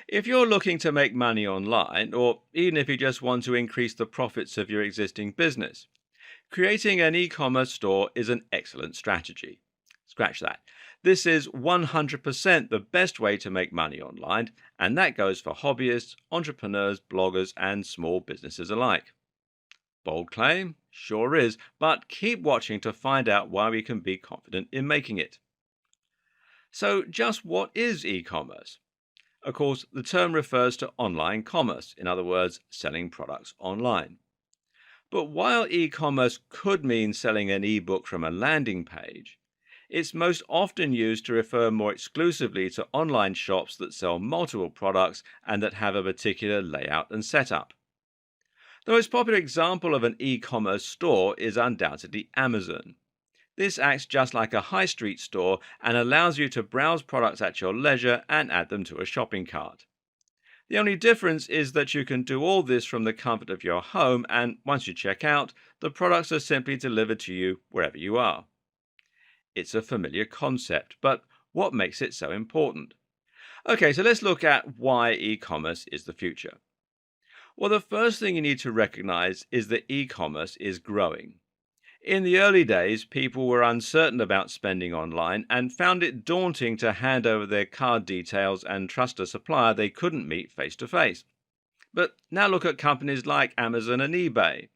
If you're looking to make money online, or even if you just want to increase the profits of your existing business, creating an e commerce store is an excellent strategy. Scratch that. This is 100% the best way to make money online, and that goes for hobbyists, entrepreneurs, bloggers, and small businesses alike. Bold claim? Sure is, but keep watching to find out why we can be confident in making it. So, just what is e commerce? Of course, the term refers to online commerce, in other words, selling products online. But while e commerce could mean selling an ebook from a landing page, it's most often used to refer more exclusively to online shops that sell multiple products and that have a particular layout and setup. The most popular example of an e commerce store is undoubtedly Amazon. This acts just like a high street store and allows you to browse products at your leisure and add them to a shopping cart. The only difference is that you can do all this from the comfort of your home, and once you check out, the products are simply delivered to you wherever you are. It's a familiar concept, but what makes it so important? Okay, so let's look at why e commerce is the future. Well, the first thing you need to recognize is that e commerce is growing. In the early days, people were uncertain about spending online and found it daunting to hand over their card details and trust a supplier they couldn't meet face to face. But now look at companies like Amazon and eBay.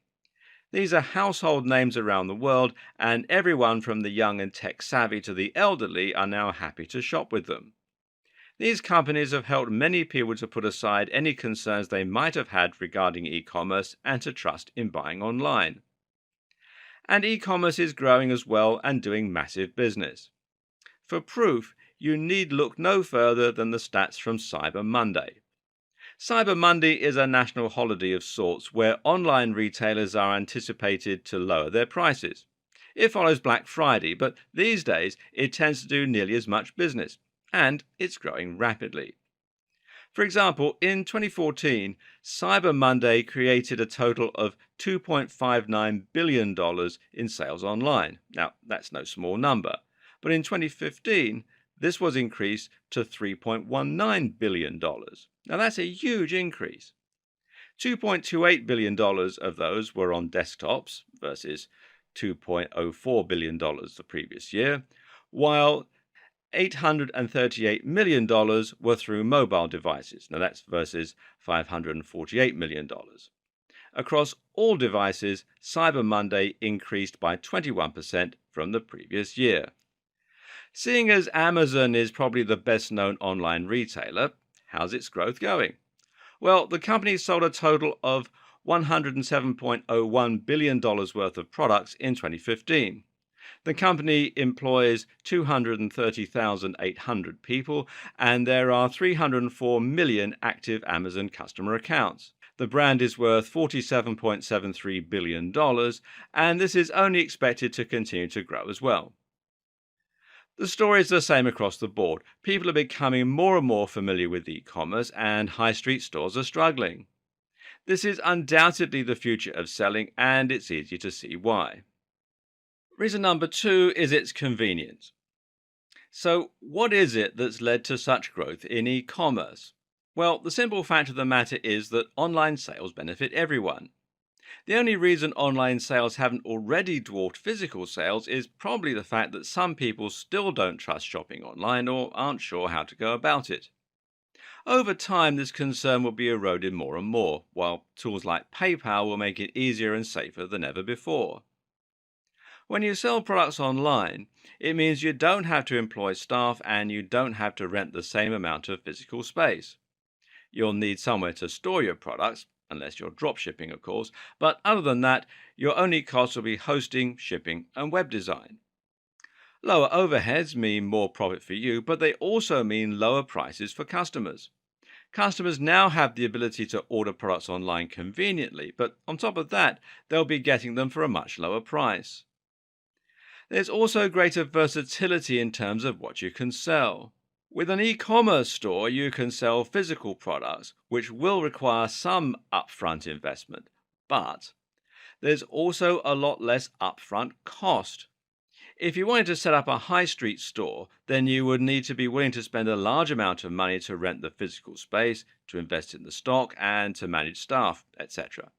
These are household names around the world, and everyone from the young and tech savvy to the elderly are now happy to shop with them. These companies have helped many people to put aside any concerns they might have had regarding e commerce and to trust in buying online. And e commerce is growing as well and doing massive business. For proof, you need look no further than the stats from Cyber Monday. Cyber Monday is a national holiday of sorts where online retailers are anticipated to lower their prices. It follows Black Friday, but these days it tends to do nearly as much business, and it's growing rapidly. For example, in 2014, Cyber Monday created a total of $2.59 billion in sales online. Now, that's no small number. But in 2015, this was increased to $3.19 billion. Now, that's a huge increase. $2.28 billion of those were on desktops versus $2.04 billion the previous year, while $838 million were through mobile devices. Now that's versus $548 million. Across all devices, Cyber Monday increased by 21% from the previous year. Seeing as Amazon is probably the best known online retailer, how's its growth going? Well, the company sold a total of $107.01 billion worth of products in 2015. The company employs 230,800 people, and there are 304 million active Amazon customer accounts. The brand is worth $47.73 billion, and this is only expected to continue to grow as well. The story is the same across the board. People are becoming more and more familiar with e-commerce, and high street stores are struggling. This is undoubtedly the future of selling, and it's easy to see why. Reason number two is its convenience. So, what is it that's led to such growth in e-commerce? Well, the simple fact of the matter is that online sales benefit everyone. The only reason online sales haven't already dwarfed physical sales is probably the fact that some people still don't trust shopping online or aren't sure how to go about it. Over time, this concern will be eroded more and more, while tools like PayPal will make it easier and safer than ever before. When you sell products online, it means you don't have to employ staff and you don't have to rent the same amount of physical space. You'll need somewhere to store your products, unless you're drop shipping, of course, but other than that, your only costs will be hosting, shipping, and web design. Lower overheads mean more profit for you, but they also mean lower prices for customers. Customers now have the ability to order products online conveniently, but on top of that, they'll be getting them for a much lower price. There's also greater versatility in terms of what you can sell. With an e-commerce store, you can sell physical products, which will require some upfront investment, but there's also a lot less upfront cost. If you wanted to set up a high street store, then you would need to be willing to spend a large amount of money to rent the physical space, to invest in the stock, and to manage staff, etc.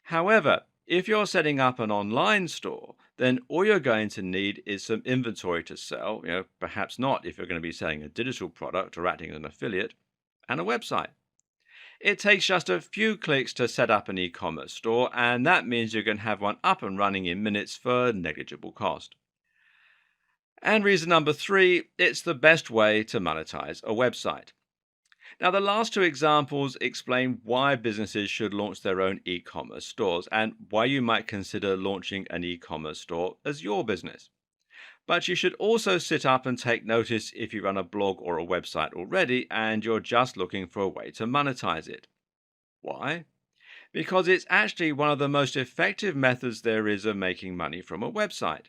However, if you're setting up an online store, then all you're going to need is some inventory to sell, perhaps not if you're going to be selling a digital product or acting as an affiliate, and a website. It takes just a few clicks to set up an e-commerce store, and that means you can have one up and running in minutes for negligible cost. And reason number three, it's the best way to monetize a website. Now, the last two examples explain why businesses should launch their own e commerce stores and why you might consider launching an e commerce store as your business. But you should also sit up and take notice if you run a blog or a website already and you're just looking for a way to monetize it. Why? Because it's actually one of the most effective methods there is of making money from a website.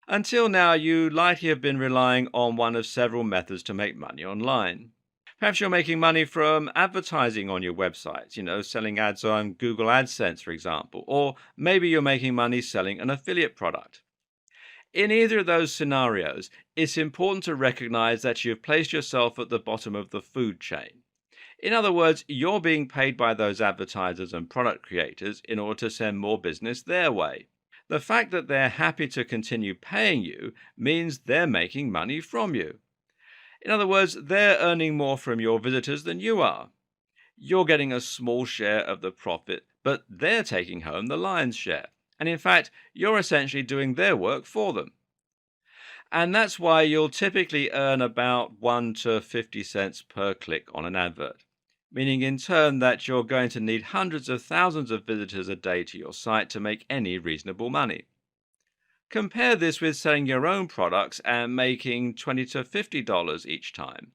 Until now, you likely have been relying on one of several methods to make money online. Perhaps you're making money from advertising on your website, selling ads on Google AdSense, for example, or maybe you're making money selling an affiliate product. In either of those scenarios, it's important to recognize that you've placed yourself at the bottom of the food chain. In other words, you're being paid by those advertisers and product creators in order to send more business their way. The fact that they're happy to continue paying you means they're making money from you. In other words, they're earning more from your visitors than you are. You're getting a small share of the profit, but they're taking home the lion's share. And in fact, you're essentially doing their work for them. And that's why you'll typically earn about 1 to 50 cents per click on an advert, meaning in turn that you're going to need hundreds of thousands of visitors a day to your site to make any reasonable money. Compare this with selling your own products and making $20 to $50 each time.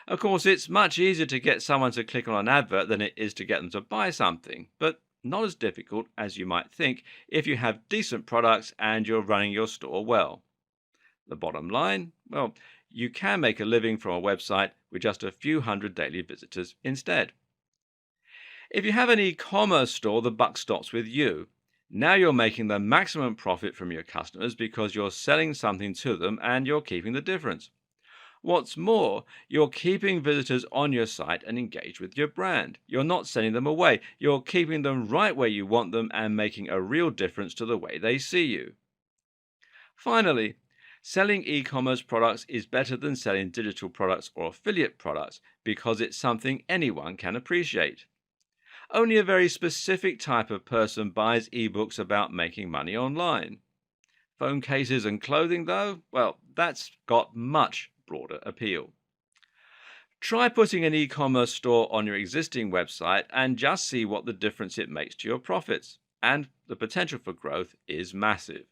Of course, it's much easier to get someone to click on an advert than it is to get them to buy something, but not as difficult as you might think if you have decent products and you're running your store well. The bottom line? Well, you can make a living from a website with just a few hundred daily visitors instead. If you have an e-commerce store, the buck stops with you. Now you're making the maximum profit from your customers because you're selling something to them and you're keeping the difference. What's more, you're keeping visitors on your site and engaged with your brand. You're not sending them away. You're keeping them right where you want them and making a real difference to the way they see you. Finally, selling e-commerce products is better than selling digital products or affiliate products because it's something anyone can appreciate. Only a very specific type of person buys ebooks about making money online. Phone cases and clothing, though, well, that's got much broader appeal. Try putting an e-commerce store on your existing website and just see what the difference it makes to your profits. And the potential for growth is massive.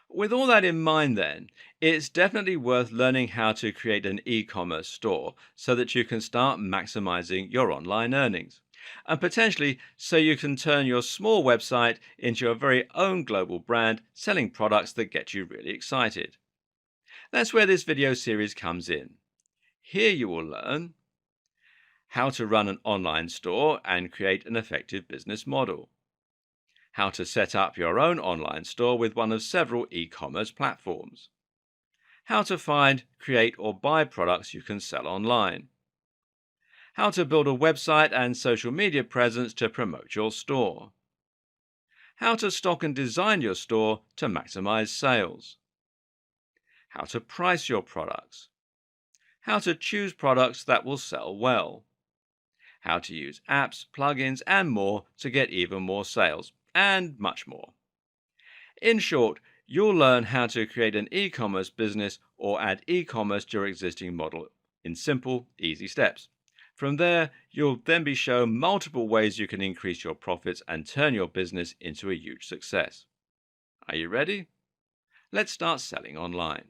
With all that in mind, then, it's definitely worth learning how to create an e-commerce store so that you can start maximizing your online earnings. And potentially so you can turn your small website into your very own global brand selling products that get you really excited. That's where this video series comes in. Here you will learn how to run an online store and create an effective business model, how to set up your own online store with one of several e-commerce platforms, how to find, create or buy products you can sell online, how to build a website and social media presence to promote your store, how to stock and design your store to maximize sales, how to price your products, how to choose products that will sell well, how to use apps, plugins, and more to get even more sales, and much more. In short, you'll learn how to create an e-commerce business or add e-commerce to your existing model in simple, easy steps. From there, you'll then be shown multiple ways you can increase your profits and turn your business into a huge success. Are you ready? Let's start selling online.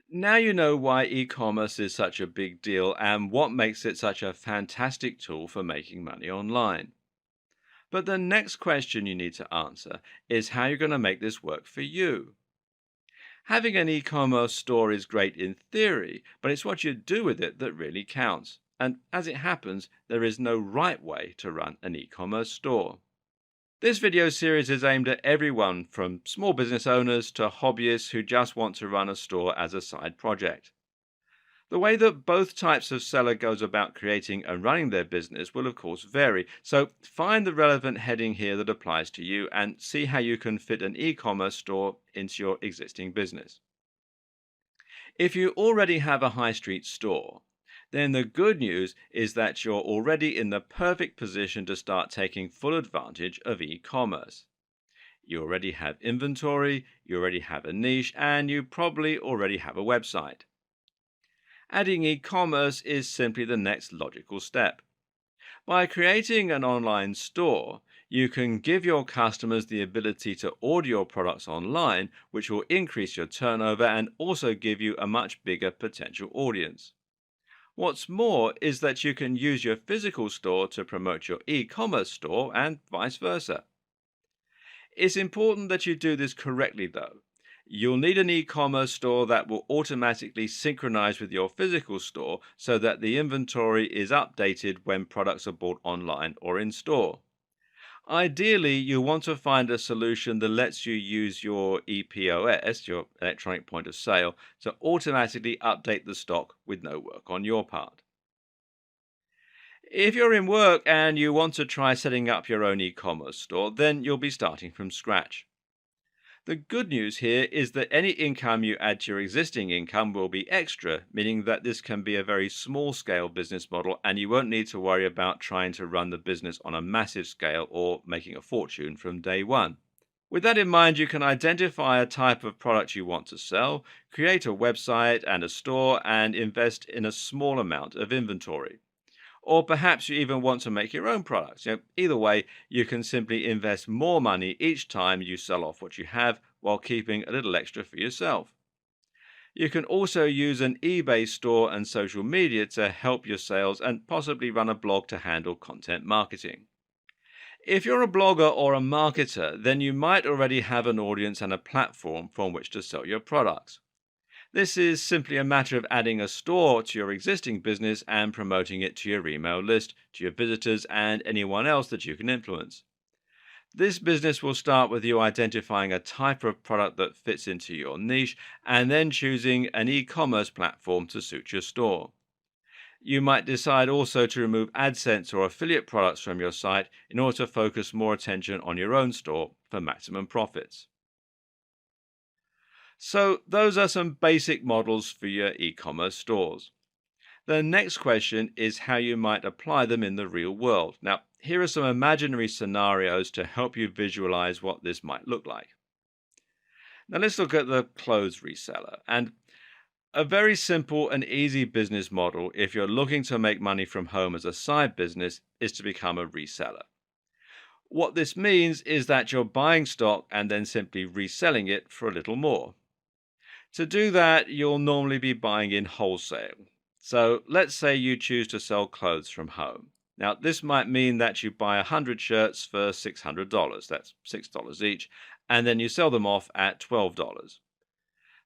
Now you know why e-commerce is such a big deal and what makes it such a fantastic tool for making money online. But the next question you need to answer is how you're going to make this work for you. Having an e-commerce store is great in theory, but it's what you do with it that really counts. And as it happens, there is no right way to run an e-commerce store. This video series is aimed at everyone from small business owners to hobbyists who just want to run a store as a side project. The way that both types of seller goes about creating and running their business will of course vary, so find the relevant heading here that applies to you and see how you can fit an e-commerce store into your existing business. If you already have a high street store, then the good news is that you're already in the perfect position to start taking full advantage of e-commerce. You already have inventory, you already have a niche, and you probably already have a website. Adding e-commerce is simply the next logical step. By creating an online store, you can give your customers the ability to order your products online, which will increase your turnover and also give you a much bigger potential audience. What's more is that you can use your physical store to promote your e-commerce store and vice versa. It's important that you do this correctly though. You'll need an e-commerce store that will automatically synchronize with your physical store so that the inventory is updated when products are bought online or in store. Ideally, you want to find a solution that lets you use your EPOS, your electronic point of sale, to automatically update the stock with no work on your part. If you're in work and you want to try setting up your own e-commerce store, then you'll be starting from scratch. The good news here is that any income you add to your existing income will be extra, meaning that this can be a very small scale business model and you won't need to worry about trying to run the business on a massive scale or making a fortune from day one. With that in mind, you can identify a type of product you want to sell, create a website and a store, and invest in a small amount of inventory. Or perhaps you even want to make your own products. Either way, you can simply invest more money each time you sell off what you have while keeping a little extra for yourself. You can also use an eBay store and social media to help your sales and possibly run a blog to handle content marketing. If you're a blogger or a marketer, then you might already have an audience and a platform from which to sell your products. This is simply a matter of adding a store to your existing business and promoting it to your email list, to your visitors, and anyone else that you can influence. This business will start with you identifying a type of product that fits into your niche and then choosing an e-commerce platform to suit your store. You might decide also to remove AdSense or affiliate products from your site in order to focus more attention on your own store for maximum profits. So those are some basic models for your e-commerce stores. The next question is how you might apply them in the real world. Now, here are some imaginary scenarios to help you visualize what this might look like. Now let's look at the clothes reseller. And a very simple and easy business model if you're looking to make money from home as a side business is to become a reseller. What this means is that you're buying stock and then simply reselling it for a little more. To do that, you'll normally be buying in wholesale. So let's say you choose to sell clothes from home. Now, this might mean that you buy 100 shirts for $600, that's $6 each, and then you sell them off at $12.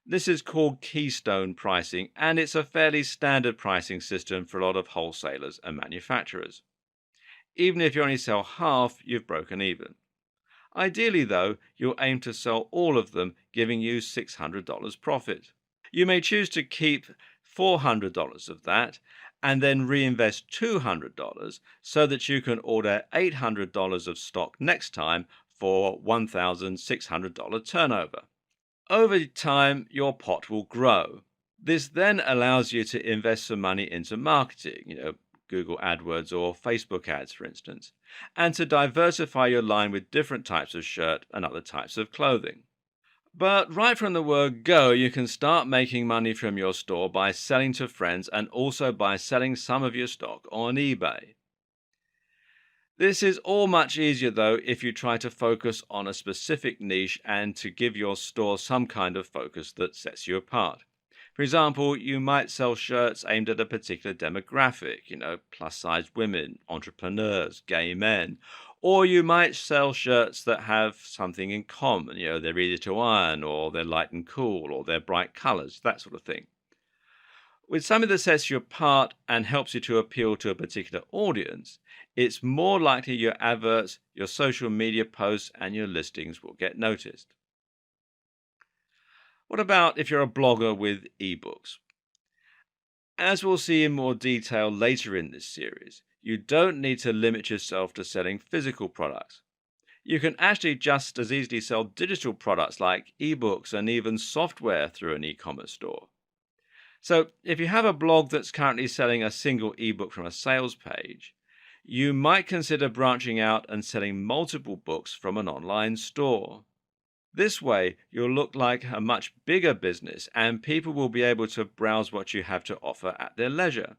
This is called keystone pricing, and it's a fairly standard pricing system for a lot of wholesalers and manufacturers. Even if you only sell half, you've broken even. Ideally, though, you'll aim to sell all of them, giving you $600 profit. You may choose to keep $400 of that and then reinvest $200 so that you can order $800 of stock next time for $1,600 turnover. Over time, your pot will grow. This then allows you to invest some money into marketing, Google AdWords or Facebook ads, for instance, and to diversify your line with different types of shirt and other types of clothing. But right from the word go, you can start making money from your store by selling to friends and also by selling some of your stock on eBay. This is all much easier though if you try to focus on a specific niche and to give your store some kind of focus that sets you apart. For example, you might sell shirts aimed at a particular demographic, plus-size women, entrepreneurs, gay men. Or you might sell shirts that have something in common, they're easy to iron, or they're light and cool, or they're bright colors, that sort of thing. With something that sets you apart and helps you to appeal to a particular audience, it's more likely your adverts, your social media posts, and your listings will get noticed. What about if you're a blogger with ebooks? As we'll see in more detail later in this series, you don't need to limit yourself to selling physical products. You can actually just as easily sell digital products like ebooks and even software through an e commerce store. So, if you have a blog that's currently selling a single ebook from a sales page, you might consider branching out and selling multiple books from an online store. This way, you'll look like a much bigger business and people will be able to browse what you have to offer at their leisure.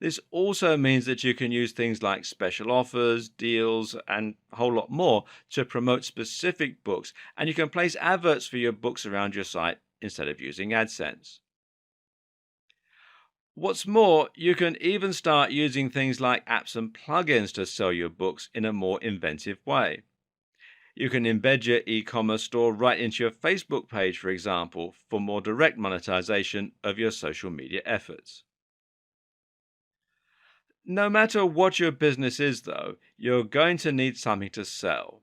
This also means that you can use things like special offers, deals, and a whole lot more to promote specific books, and you can place adverts for your books around your site instead of using AdSense. What's more, you can even start using things like apps and plugins to sell your books in a more inventive way. You can embed your e commerce store right into your Facebook page, for example, for more direct monetization of your social media efforts. No matter what your business is, though, you're going to need something to sell.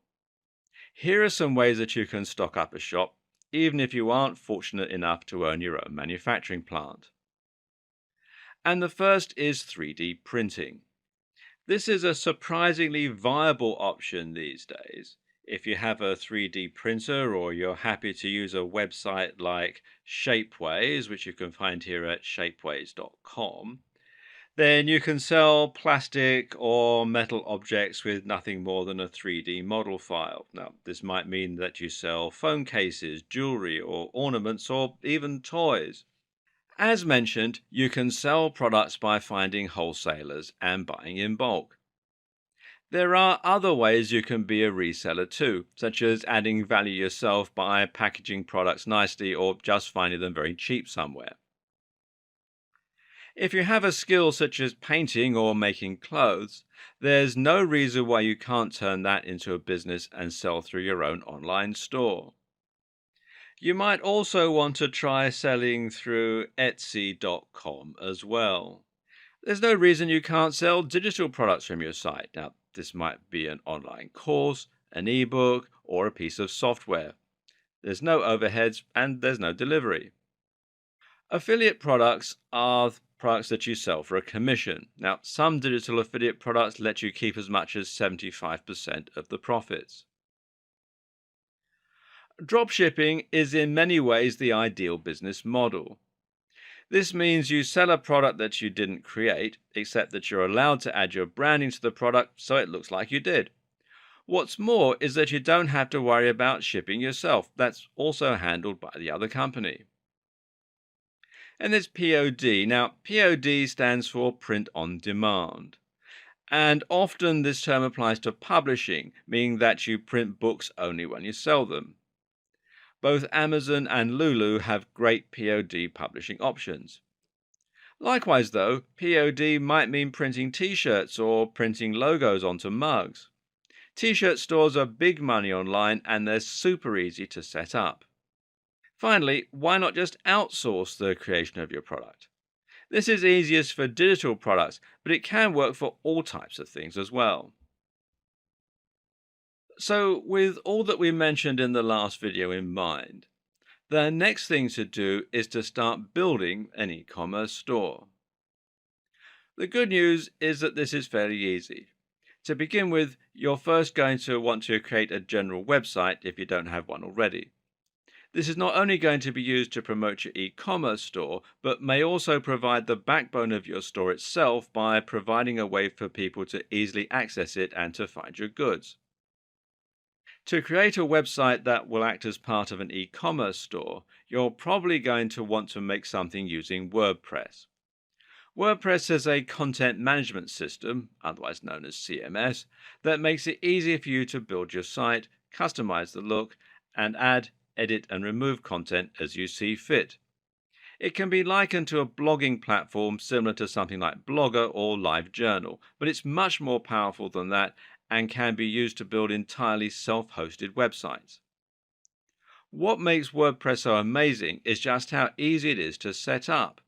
Here are some ways that you can stock up a shop, even if you aren't fortunate enough to own your own manufacturing plant. And the first is 3D printing. This is a surprisingly viable option these days. If you have a 3D printer or you're happy to use a website like Shapeways, which you can find here at shapeways.com, then you can sell plastic or metal objects with nothing more than a 3D model file. Now, this might mean that you sell phone cases, jewelry, or ornaments, or even toys. As mentioned, you can sell products by finding wholesalers and buying in bulk. There are other ways you can be a reseller too, such as adding value yourself by packaging products nicely or just finding them very cheap somewhere. If you have a skill such as painting or making clothes, there's no reason why you can't turn that into a business and sell through your own online store. You might also want to try selling through Etsy.com as well. There's no reason you can't sell digital products from your site. Now, this might be an online course, an ebook, or a piece of software. There's no overheads and there's no delivery. Affiliate products are products that you sell for a commission. Now, some digital affiliate products let you keep as much as 75% of the profits. Dropshipping is in many ways the ideal business model. This means you sell a product that you didn't create, except that you're allowed to add your branding to the product so it looks like you did. What's more is that you don't have to worry about shipping yourself. That's also handled by the other company. And there's POD. Now, POD stands for print on demand. And often this term applies to publishing, meaning that you print books only when you sell them. Both Amazon and Lulu have great POD publishing options. Likewise, though, POD might mean printing t shirts or printing logos onto mugs. T shirt stores are big money online and they're super easy to set up. Finally, why not just outsource the creation of your product? This is easiest for digital products, but it can work for all types of things as well. So, with all that we mentioned in the last video in mind, the next thing to do is to start building an e commerce store. The good news is that this is fairly easy. To begin with, you're first going to want to create a general website if you don't have one already. This is not only going to be used to promote your e-commerce store, but may also provide the backbone of your store itself by providing a way for people to easily access it and to find your goods. To create a website that will act as part of an e-commerce store, you're probably going to want to make something using WordPress. WordPress is a content management system, otherwise known as CMS, that makes it easier for you to build your site, customize the look, and add, edit, and remove content as you see fit. It can be likened to a blogging platform similar to something like Blogger or LiveJournal, but it's much more powerful than that and can be used to build entirely self-hosted websites. What makes WordPress so amazing is just how easy it is to set up.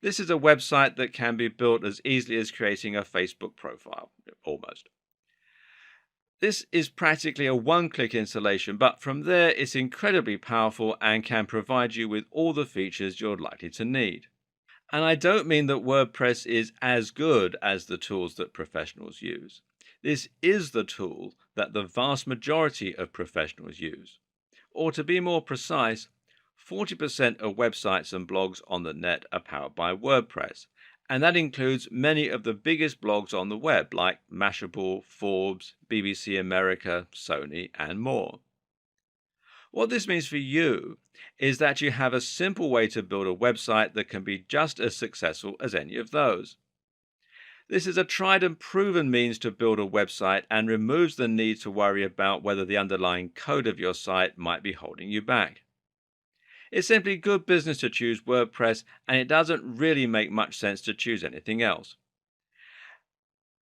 This is a website that can be built as easily as creating a Facebook profile, almost. This is practically a one-click installation, but from there it's incredibly powerful and can provide you with all the features you're likely to need. And I don't mean that WordPress is as good as the tools that professionals use. This is the tool that the vast majority of professionals use. Or to be more precise, 40% of websites and blogs on the net are powered by WordPress. And that includes many of the biggest blogs on the web like Mashable, Forbes, BBC America, Sony, and more. What this means for you is that you have a simple way to build a website that can be just as successful as any of those. This is a tried and proven means to build a website and removes the need to worry about whether the underlying code of your site might be holding you back. It's simply good business to choose WordPress, and it doesn't really make much sense to choose anything else.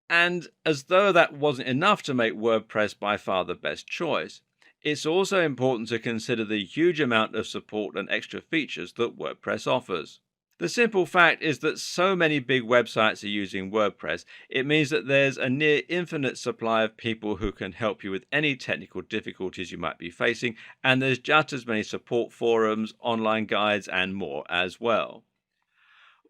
And as though that wasn't enough to make WordPress by far the best choice, it's also important to consider the huge amount of support and extra features that WordPress offers. The simple fact is that so many big websites are using WordPress, it means that there's a near infinite supply of people who can help you with any technical difficulties you might be facing, and there's just as many support forums, online guides, and more as well.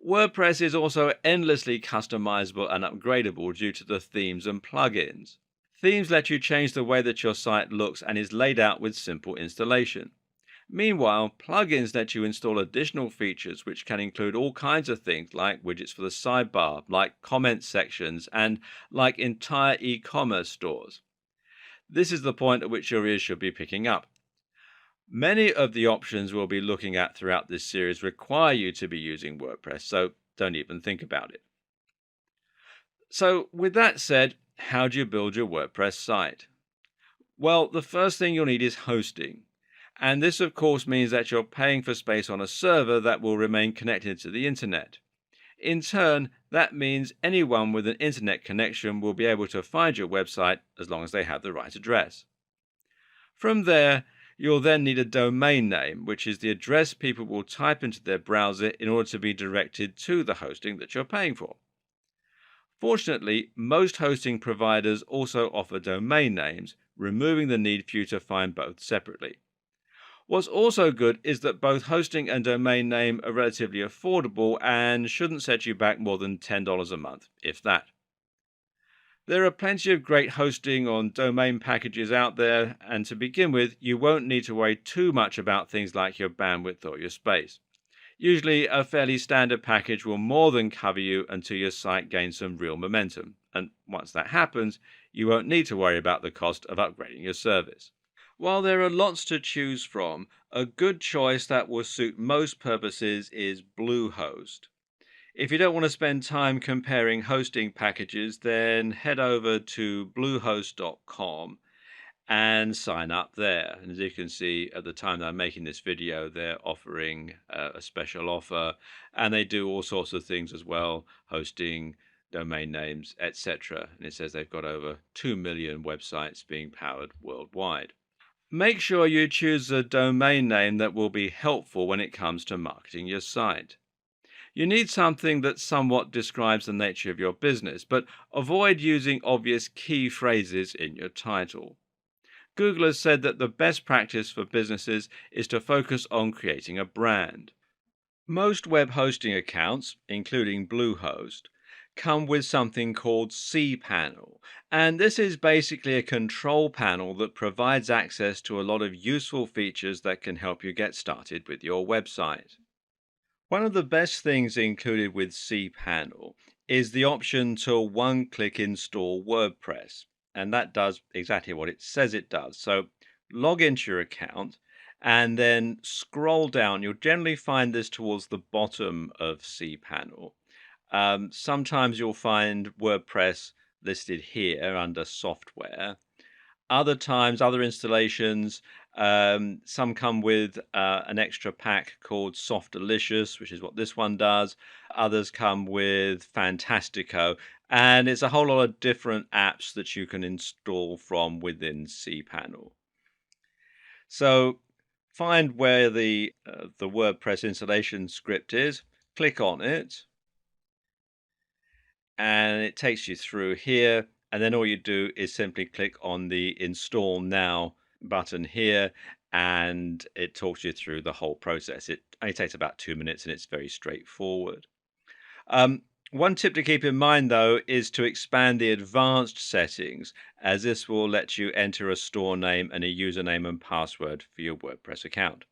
WordPress is also endlessly customizable and upgradable due to the themes and plugins. Themes let you change the way that your site looks and is laid out with simple installation. Meanwhile, plugins let you install additional features which can include all kinds of things like widgets for the sidebar, like comment sections, and like entire e-commerce stores. This is the point at which your ears should be picking up. Many of the options we'll be looking at throughout this series require you to be using WordPress, so don't even think about it. So, with that said, how do you build your WordPress site? Well, the first thing you'll need is hosting. And this, of course, means that you're paying for space on a server that will remain connected to the internet. In turn, that means anyone with an internet connection will be able to find your website as long as they have the right address. From there, you'll then need a domain name, which is the address people will type into their browser in order to be directed to the hosting that you're paying for. Fortunately, most hosting providers also offer domain names, removing the need for you to find both separately. What's also good is that both hosting and domain name are relatively affordable and shouldn't set you back more than $10 a month, if that. There are plenty of great hosting on domain packages out there, and to begin with, you won't need to worry too much about things like your bandwidth or your space. Usually, a fairly standard package will more than cover you until your site gains some real momentum, and once that happens, you won't need to worry about the cost of upgrading your service. While there are lots to choose from, a good choice that will suit most purposes is Bluehost. If you don't want to spend time comparing hosting packages, then head over to bluehost.com and sign up there. And as you can see, at the time that I'm making this video, they're offering a special offer, and they do all sorts of things as well, hosting, domain names, etc. And it says they've got over 2 million websites being powered worldwide. Make sure you choose a domain name that will be helpful when it comes to marketing your site. You need something that somewhat describes the nature of your business, but avoid using obvious key phrases in your title. Google has said that the best practice for businesses is to focus on creating a brand. Most web hosting accounts, including Bluehost, come with something called cPanel, and this is basically a control panel that provides access to a lot of useful features that can help you get started with your website. One of the best things included with cPanel is the option to one-click install WordPress, and that does exactly what it says it does. So log into your account and then scroll down. You'll generally find this towards the bottom of cPanel. Sometimes you'll find WordPress listed here under software. Other times, other installations, some come with an extra pack called Softalicious, which is what this one does. Others come with Fantastico, and it's a whole lot of different apps that you can install from within cPanel. So find where the WordPress installation script is, click on it, and it takes you through here. And then all you do is simply click on the Install Now button here, and it talks you through the whole process. It only takes about 2 minutes, and it's very straightforward. Um, One tip to keep in mind, though, is to expand the advanced settings, as this will let you enter a store name and a username and password for your WordPress account.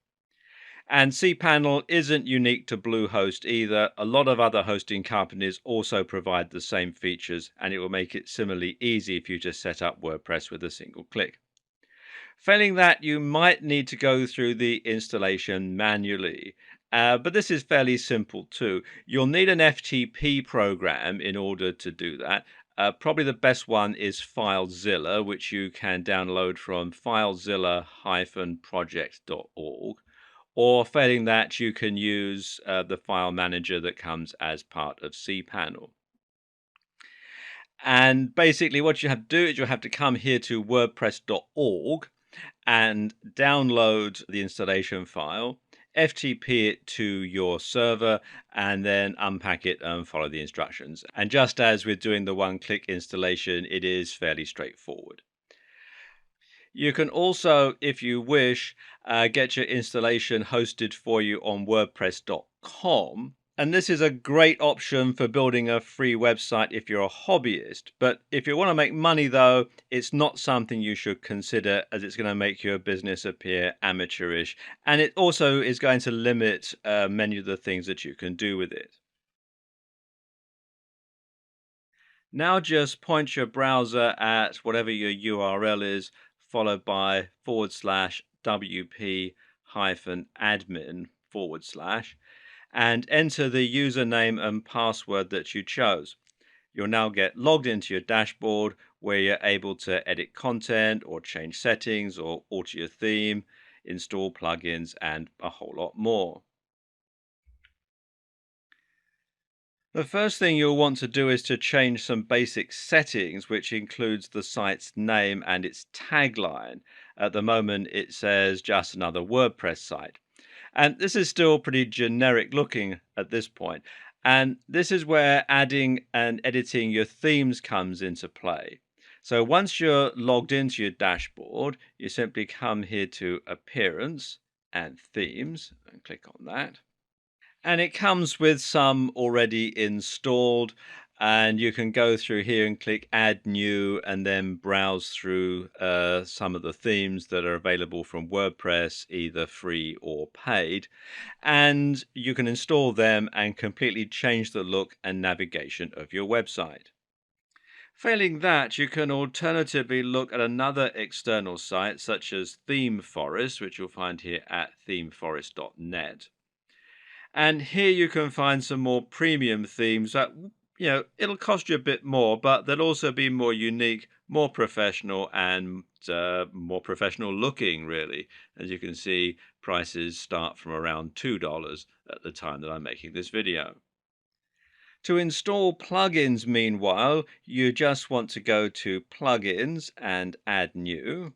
And cPanel isn't unique to Bluehost either. A lot of other hosting companies also provide the same features, and it will make it similarly easy for you to set up WordPress with a single click. Failing that, you might need to go through the installation manually. But this is fairly simple too. You'll need an FTP program in order to do that. Probably the best one is FileZilla, which you can download from filezilla-project.org. Or failing that, you can use the file manager that comes as part of cPanel. And basically, what you have to do is you have to come here to wordpress.org and download the installation file, FTP it to your server, and then unpack it and follow the instructions. And just as with doing the one-click installation, it is fairly straightforward. You can also, if you wish, get your installation hosted for you on WordPress.com. And this is a great option for building a free website if you're a hobbyist. But if you want to make money, though, it's not something you should consider, as it's going to make your business appear amateurish. And it also is going to limit many of the things that you can do with it. Now just point your browser at whatever your URL is, followed by /wp-admin/, and enter the username and password that you chose. You'll now get logged into your dashboard where you're able to edit content or change settings or alter your theme, install plugins, and a whole lot more. The first thing you'll want to do is to change some basic settings, which includes the site's name and its tagline. At the moment, it says just another WordPress site. And this is still pretty generic looking at this point. And this is where adding and editing your themes comes into play. So once you're logged into your dashboard, you simply come here to Appearance and Themes and click on that. And it comes with some already installed, and you can go through here and click Add New and then browse through some of the themes that are available from WordPress, either free or paid. And you can install them and completely change the look and navigation of your website. Failing that, you can alternatively look at another external site such as ThemeForest, which you'll find here at themeforest.net. And here you can find some more premium themes that, it'll cost you a bit more, but they'll also be more unique, more professional, and more professional looking, really. As you can see, prices start from around $2 at the time that I'm making this video. To install plugins, meanwhile, you just want to go to Plugins and Add New.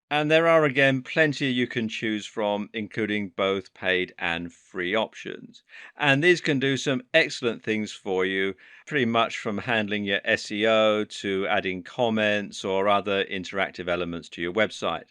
And there are again plenty you can choose from, including both paid and free options. And these can do some excellent things for you, pretty much from handling your SEO to adding comments or other interactive elements to your website.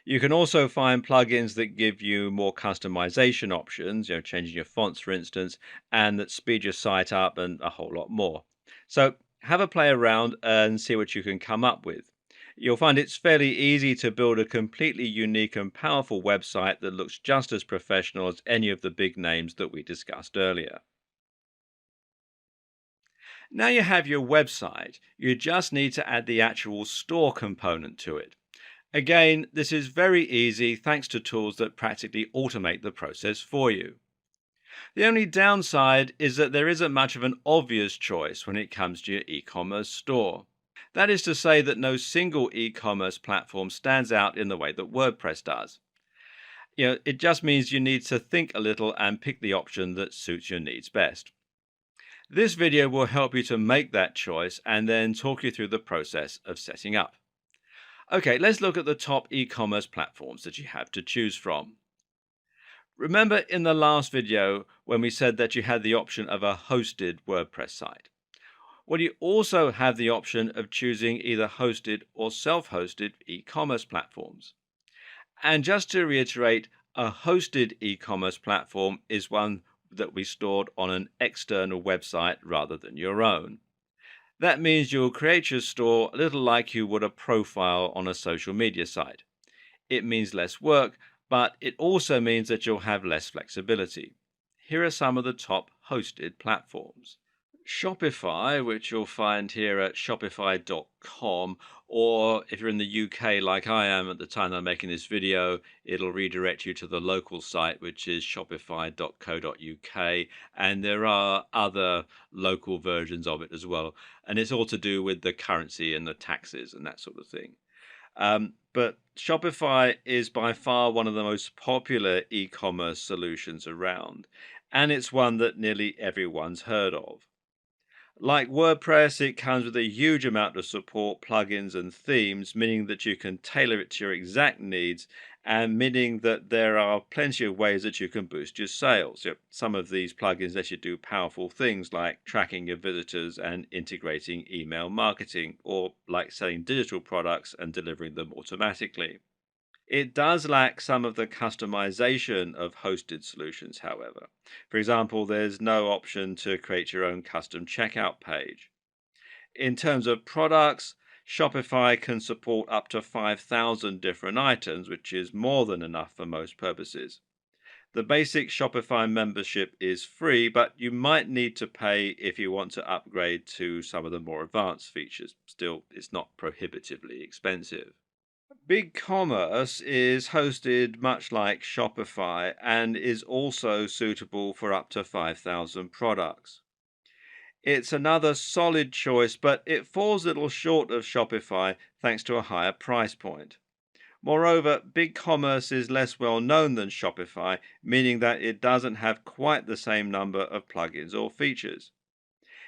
You can also find plugins that give you more customization options, changing your fonts, for instance, and that speed your site up and a whole lot more. So have a play around and see what you can come up with. You'll find it's fairly easy to build a completely unique and powerful website that looks just as professional as any of the big names that we discussed earlier. Now you have your website, you just need to add the actual store component to it. Again, this is very easy thanks to tools that practically automate the process for you. The only downside is that there isn't much of an obvious choice when it comes to your e-commerce store. That is to say that no single e-commerce platform stands out in the way that WordPress does. It just means you need to think a little and pick the option that suits your needs best. This video will help you to make that choice and then talk you through the process of setting up. Okay, let's look at the top e-commerce platforms that you have to choose from. Remember in the last video when we said that you had the option of a hosted WordPress site? Well, you also have the option of choosing either hosted or self-hosted e-commerce platforms. And just to reiterate, a hosted e-commerce platform is one that we stored on an external website rather than your own. That means you'll create your store a little like you would a profile on a social media site. It means less work, but it also means that you'll have less flexibility. Here are some of the top hosted platforms. Shopify, which you'll find here at shopify.com, or if you're in the UK like I am at the time I'm making this video, it'll redirect you to the local site, which is shopify.co.uk, and there are other local versions of it as well, and it's all to do with the currency and the taxes and that sort of thing. But Shopify is by far one of the most popular e-commerce solutions around, and it's one that nearly everyone's heard of. Like WordPress, it comes with a huge amount of support, plugins, and themes, meaning that you can tailor it to your exact needs, and meaning that there are plenty of ways that you can boost your sales. Some of these plugins let you do powerful things like tracking your visitors and integrating email marketing, or like selling digital products and delivering them automatically. It does lack some of the customization of hosted solutions, however. For example, there's no option to create your own custom checkout page. In terms of products, Shopify can support up to 5,000 different items, which is more than enough for most purposes. The basic Shopify membership is free, but you might need to pay if you want to upgrade to some of the more advanced features. Still, it's not prohibitively expensive. BigCommerce is hosted much like Shopify and is also suitable for up to 5,000 products. It's another solid choice, but it falls a little short of Shopify thanks to a higher price point. Moreover, BigCommerce is less well known than Shopify, meaning that it doesn't have quite the same number of plugins or features.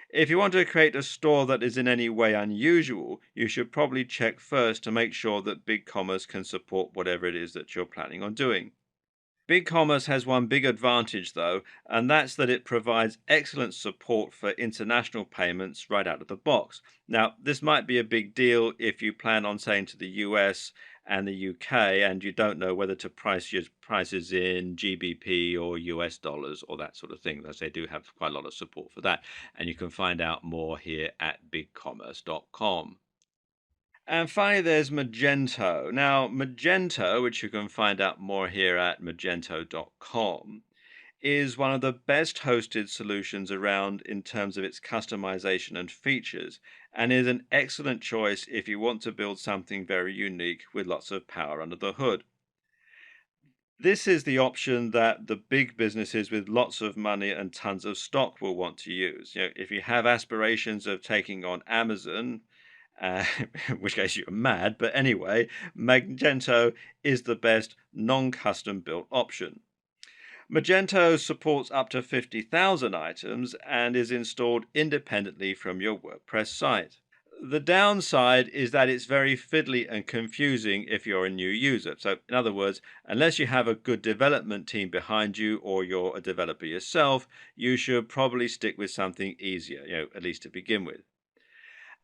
If you want to create a store that is in any way unusual, you should probably check first to make sure that BigCommerce can support whatever it is that you're planning on doing. BigCommerce has one big advantage though, and that's that it provides excellent support for international payments right out of the box. Now, this might be a big deal if you plan on selling to the US and the UK and you don't know whether to price your prices in GBP or US dollars or that sort of thing, as they do have quite a lot of support for that. And you can find out more here at bigcommerce.com. And finally, there's Magento. Now, Magento, which you can find out more here at magento.com, is one of the best hosted solutions around in terms of its customization and features, and is an excellent choice if you want to build something very unique with lots of power under the hood. This is the option that the big businesses with lots of money and tons of stock will want to use. If you have aspirations of taking on Amazon, uh, in which case you're mad, but anyway, Magento is the best non-custom built option. Magento supports up to 50,000 items and is installed independently from your WordPress site. The downside is that it's very fiddly and confusing if you're a new user. So, in other words, unless you have a good development team behind you or you're a developer yourself, you should probably stick with something easier, at least to begin with.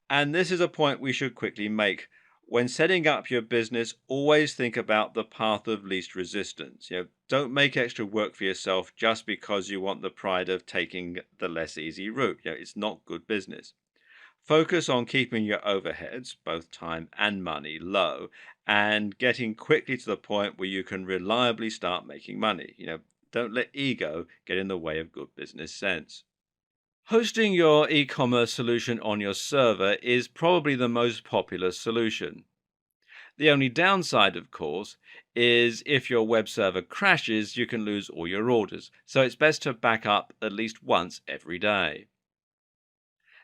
And this is a point we should quickly make. When setting up your business, always think about the path of least resistance. Don't make extra work for yourself just because you want the pride of taking the less easy route. It's not good business. Focus on keeping your overheads, both time and money, low and getting quickly to the point where you can reliably start making money. Don't let ego get in the way of good business sense. Hosting your e-commerce solution on your server is probably the most popular solution. The only downside, of course, is if your web server crashes, you can lose all your orders. So it's best to back up at least once every day.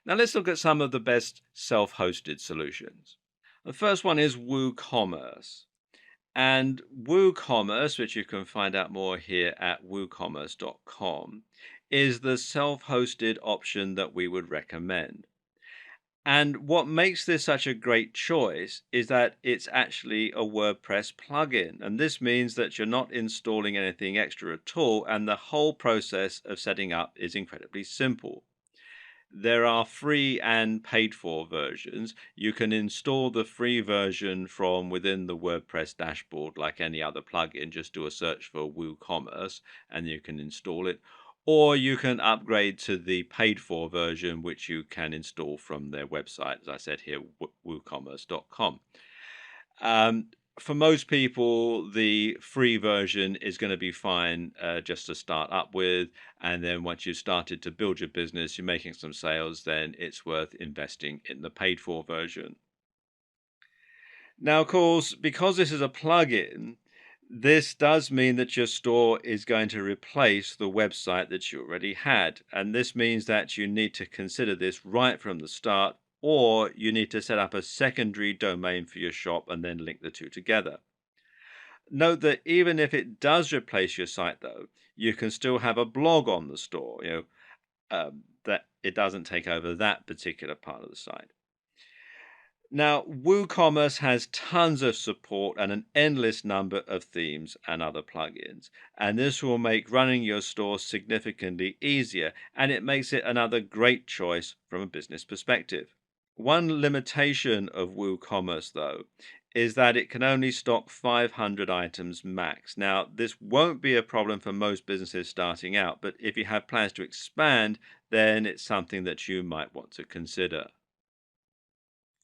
Now let's look at some of the best self-hosted solutions. The first one is WooCommerce. And WooCommerce, which you can find out more here at woocommerce.com, is the self-hosted option that we would recommend. And what makes this such a great choice is that it's actually a WordPress plugin. And this means that you're not installing anything extra at all, and the whole process of setting up is incredibly simple. There are free and paid for versions. You can install the free version from within the WordPress dashboard like any other plugin. Just do a search for WooCommerce and you can install it. Or you can upgrade to the paid for version, which you can install from their website, as I said here, woocommerce.com. Um, for most people, the free version is going to be fine just to start up with. And then once you've started to build your business, you're making some sales, then it's worth investing in the paid for version. Now, of course, because this is a plugin, this does mean that your store is going to replace the website that you already had. And this means that you need to consider this right from the start, or you need to set up a secondary domain for your shop and then link the two together. Note that even if it does replace your site, though, you can still have a blog on the store, that it doesn't take over that particular part of the site. Now, WooCommerce has tons of support and an endless number of themes and other plugins. And this will make running your store significantly easier, and it makes it another great choice from a business perspective. One limitation of WooCommerce, though, is that it can only stock 500 items max. Now, this won't be a problem for most businesses starting out, but if you have plans to expand, then it's something that you might want to consider.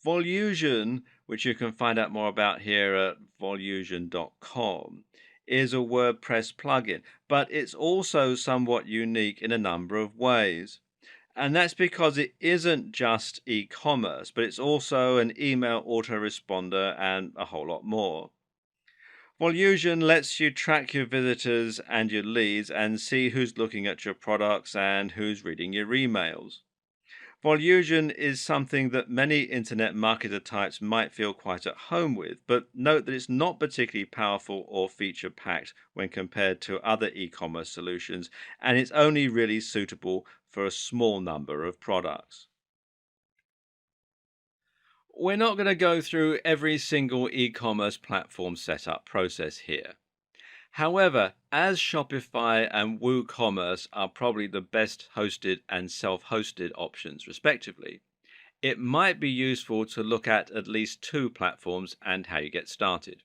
Volusion, which you can find out more about here at volusion.com, is a WordPress plugin, but it's also somewhat unique in a number of ways. And that's because it isn't just e-commerce, but it's also an email autoresponder and a whole lot more. Volusion lets you track your visitors and your leads and see who's looking at your products and who's reading your emails. Volusion is something that many internet marketer types might feel quite at home with, but note that it's not particularly powerful or feature packed when compared to other e commerce solutions, and it's only really suitable for a small number of products. We're not going to go through every single e commerce platform setup process here. However, as Shopify and WooCommerce are probably the best hosted and self hosted options, respectively, it might be useful to look at least two platforms and how you get started.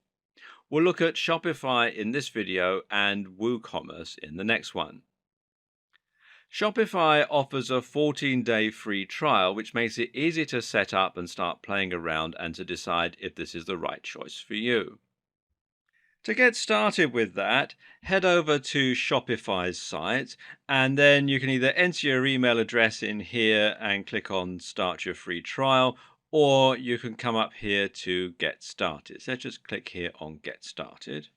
We'll look at Shopify in this video and WooCommerce in the next one. Shopify offers a 14-day free trial, which makes it easy to set up and start playing around and to decide if this is the right choice for you. To get started with that, head over to Shopify's site, and then you can either enter your email address in here and click on Start Your Free Trial, or you can come up here to Get Started. So just click here on Get Started.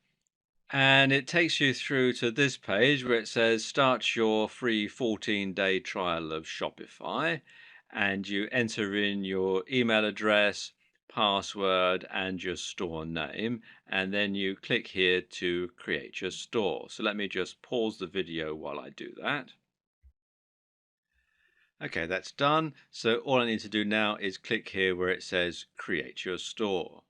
And it takes you through to this page where it says Start Your Free 14-day trial of Shopify. And you enter in your email address, password, and your store name. And then you click here to create your store. So let me just pause the video while I do that. Okay, that's done. So all I need to do now is click here where it says Create Your Store.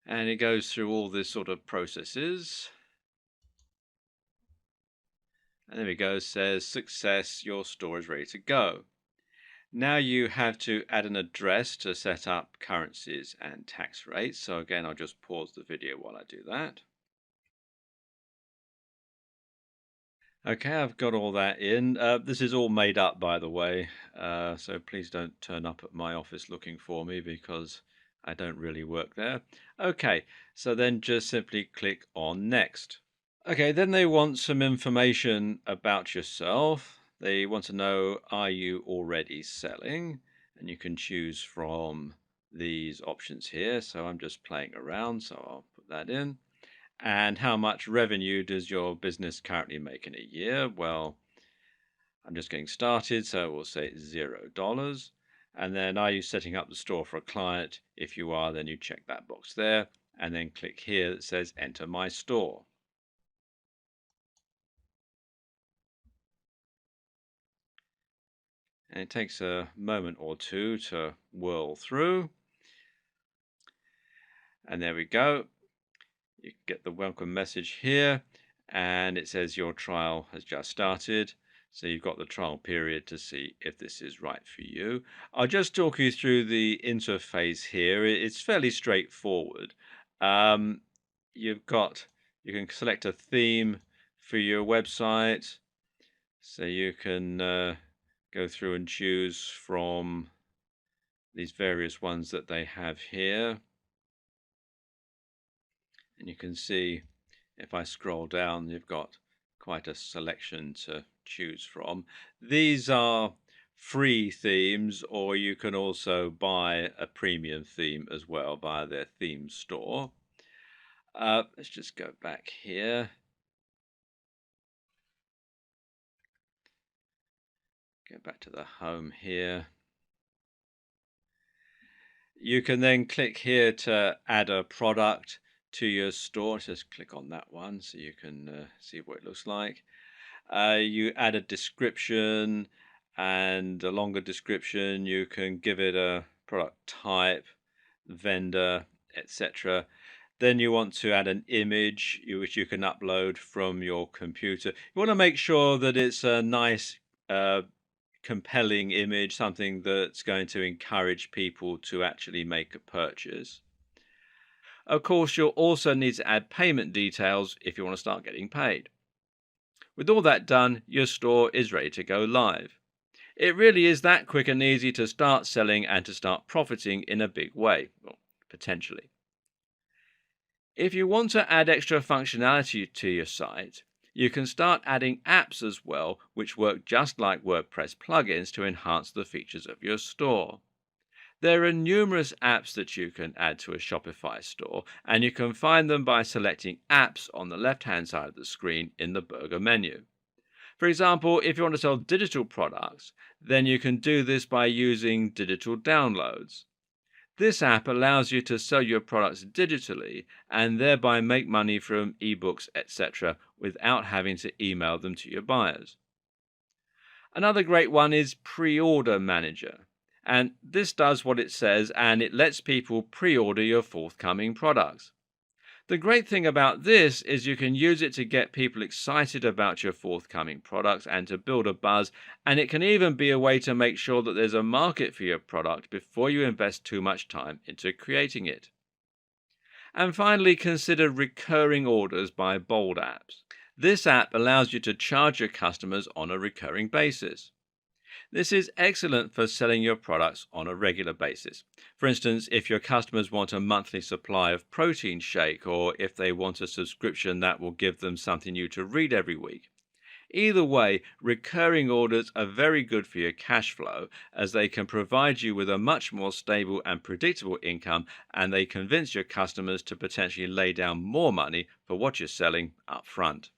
And it goes through all this sort of processes. And there we go, it says success, your store is ready to go. Now you have to add an address to set up currencies and tax rates. So again, I'll just pause the video while I do that. Okay, I've got all that in. This is all made up, by the way. So please don't turn up at my office looking for me because I don't really work there. Okay, so then just simply click on Next. Okay, then they want some information about yourself. They want to know, are you already selling? And you can choose from these options here. So I'm just playing around, so I'll put that in. And how much revenue does your business currently make in a year? Well, I'm just getting started, so we'll say $0. And then, are you setting up the store for a client? If you are, then you check that box there. And then click here that says Enter My Store. And it takes a moment or two to whirl through. And there we go. You get the welcome message here, and it says your trial has just started. So you've got the trial period to see if this is right for you. I'll just talk you through the interface here. It's fairly straightforward. Um, you've got you can select a theme for your website, so you can go through and choose from these various ones that they have here. And you can see if I scroll down, you've got quite a selection to choose from. These are free themes, or you can also buy a premium theme as well via their theme store. Let's just go back here. Go back to the home here. You can then click here to add a product to your store. Just click on that one so you can see what it looks like. You add a description and a longer description. You can give it a product type, vendor, etc. Then you want to add an image which you can upload from your computer. You want to make sure that it's a nice, compelling image, something that's going to encourage people to actually make a purchase. Of course, you'll also need to add payment details if you want to start getting paid. With all that done, your store is ready to go live. It really is that quick and easy to start selling and to start profiting in a big way, well, potentially. If you want to add extra functionality to your site, you can start adding apps as well, which work just like WordPress plugins to enhance the features of your store. There are numerous apps that you can add to a Shopify store, and you can find them by selecting Apps on the left-hand side of the screen in the burger menu. For example, if you want to sell digital products, then you can do this by using digital downloads. This app allows you to sell your products digitally and thereby make money from ebooks, etc., without having to email them to your buyers. Another great one is Pre-Order Manager. And this does what it says, and it lets people pre-order your forthcoming products. The great thing about this is you can use it to get people excited about your forthcoming products and to build a buzz, and it can even be a way to make sure that there's a market for your product before you invest too much time into creating it. And finally, consider recurring orders by Bold Apps. This app allows you to charge your customers on a recurring basis. This is excellent for selling your products on a regular basis. For instance, if your customers want a monthly supply of protein shake, or if they want a subscription that will give them something new to read every week. Either way, recurring orders are very good for your cash flow, as they can provide you with a much more stable and predictable income, and they convince your customers to potentially lay down more money for what you're selling up front.